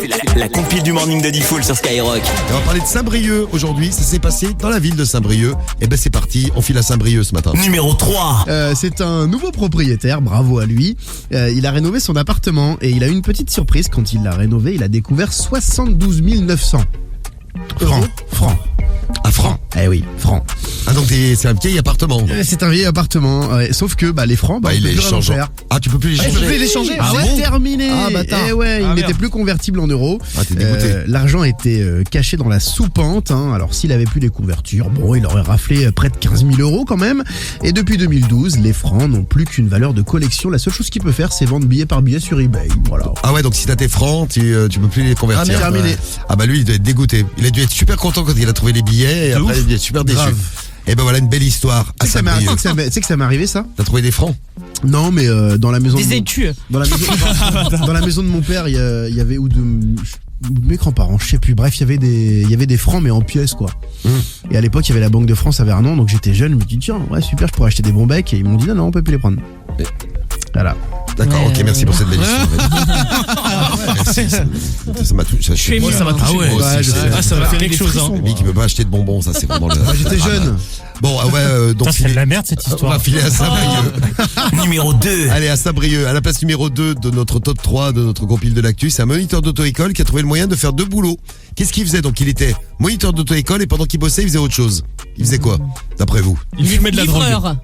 C'est la compile du morning de Diffoul sur Skyrock. Et on va parler de Saint-Brieuc aujourd'hui. Ça s'est passé dans la ville de Saint-Brieuc. Et ben c'est parti, on file à Saint-Brieuc ce matin. Numéro 3. C'est un nouveau propriétaire, bravo à lui. Il a rénové son appartement et il a eu une petite surprise quand il l'a rénové. Il a découvert 72 900 francs. À francs. Eh oui, francs. Ah donc c'est un vieil appartement. C'est un vieil appartement, ouais. Sauf que les francs, on il peut est plus rien en changeant. faire. Ah tu peux plus les Je changer. peux les changer. Ah C'est bon terminé. Ah, bâtard. Eh ouais, il Ah, n'était merde. plus convertible en euros. Ah t'es dégoûté. L'argent était caché dans la soupente. Alors s'il avait plus les couvertures, il aurait raflé près de 15 000 euros quand même. Et depuis 2012, les francs n'ont plus qu'une valeur de collection. La seule chose qu'il peut faire, c'est vendre billet par billet sur eBay. Voilà. Ah ouais donc si t'as tes francs, tu peux plus les convertir. Ah, mais terminé. Ah bah lui il doit être dégoûté. Il a dû être super content quand il a trouvé les billets et De après ouf. il a dû être super déçu. Grave. Et ben voilà une belle histoire à Tu sais que Saint-Brieuc. ça m'est arrivé ça? T'as trouvé des francs? Non, mais dans la maison. Des de mon- écus. Dans la maison, dans la maison de mon père, il y avait ou de mes grands-parents, je sais plus. Bref, il y avait des francs mais en pièces quoi. Et à l'époque, il y avait la Banque de France à Vernon, donc j'étais jeune, je me dis tiens, ouais super, je pourrais acheter des bons becs et ils m'ont dit non, on peut plus les prendre. Et- Voilà. D'accord, ok, merci pour cette belle histoire. Merci, ça m'a touché. Je suis ému. ça m'a touché. Ah ouais, Ouais, aussi, je c'est- sais. Ah, ça m'a fait quelque chose. Hein. Lui qui peut pas acheter de bonbons, ça c'est vraiment le. J'étais jeune. Bon, donc C'est de la merde cette on va histoire. filer à Saint-Brieuc. Numéro 2. Allez, à Saint-Brieuc, à la place numéro 2 de notre top 3 de notre compile de l'actu, c'est un moniteur d'auto-école qui a trouvé le moyen de faire deux boulots. Qu'est-ce qu'il faisait? Donc il était moniteur d'auto-école et pendant qu'il bossait, il faisait autre chose. Il faisait quoi, d'après vous? Il fumait de la drogue. Livreur.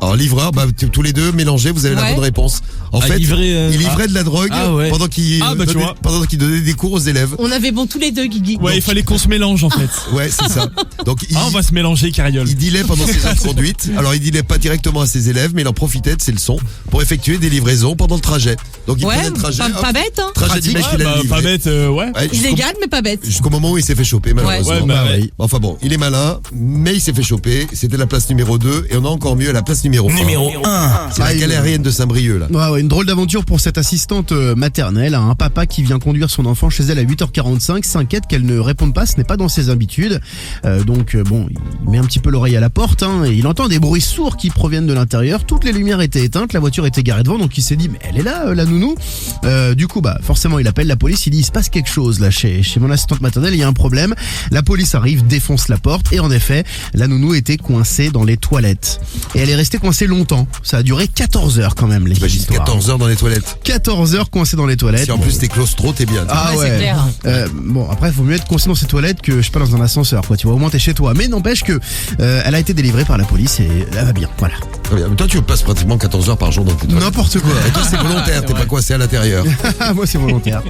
Alors livreur, tous les deux mélangés, vous avez la Ouais. bonne réponse. En fait, livrer, il livrait de la drogue Ah ouais. pendant qu'il Ah, bah, tu vois. pendant qu'il donnait des cours aux élèves. On avait bon tous les deux, Guigui. Ouais, il fallait qu'on se mélange en fait. Ouais, c'est ça. Donc Ah, on va se mélanger, Cariole. il dealait pendant ses heures de conduite. Alors il dealait pas directement à ses élèves, mais il en profitait de ses leçons pour effectuer des livraisons pendant le trajet. Donc il Ouais, prenait le trajet. hop, pas bête, hein. trajet du mec Ouais, qu'il a bah, livré. pas bête, ouais. Ouais, Illégal, mais pas bête. jusqu'au moment où il s'est fait choper malheureusement. Ouais, bah, ouais. Enfin bon, il est malin, mais il s'est fait choper. C'était la place numéro 2 et on a encore mieux à la place numéro 1. Numéro 1. C'est la galérienne de Saint-Brieuc là. Ouais, une drôle d'aventure pour cette assistante maternelle. Un papa qui vient conduire son enfant chez elle à 8h45 s'inquiète qu'elle ne réponde pas, ce n'est pas dans ses habitudes. Donc il met un petit peu l'oreille à la porte et il entend des bruits sourds qui proviennent de l'intérieur. Toutes les lumières étaient éteintes, la voiture était garée devant, donc il s'est dit mais elle est là la nounou. Du coup forcément il appelle la police, il dit il se passe quelque chose là chez mon assistante maternelle, il y a un problème. La police arrive, défonce la porte et en effet la nounou était coincée dans les toilettes. Et elle est restée coincée longtemps, ça a duré 14 heures quand même les T'imagines histoires. 14 heures dans les toilettes. 14 heures coincée dans les toilettes. Si en plus t'es claustro, t'es bien. Ah Ouais, c'est ouais. clair. Bon après faut mieux être coincé dans ses toilettes que je sais pas dans un ascenseur quoi. Tu vois au moins t'es chez toi. Mais n'empêche que elle a été délivrée par la police et elle va bien. Voilà. Très bien. Mais toi tu passes pratiquement 14 heures par jour dans tes toilettes. N'importe quoi. Et toi c'est volontaire, t'es pas coincé à l'intérieur. Moi c'est volontaire.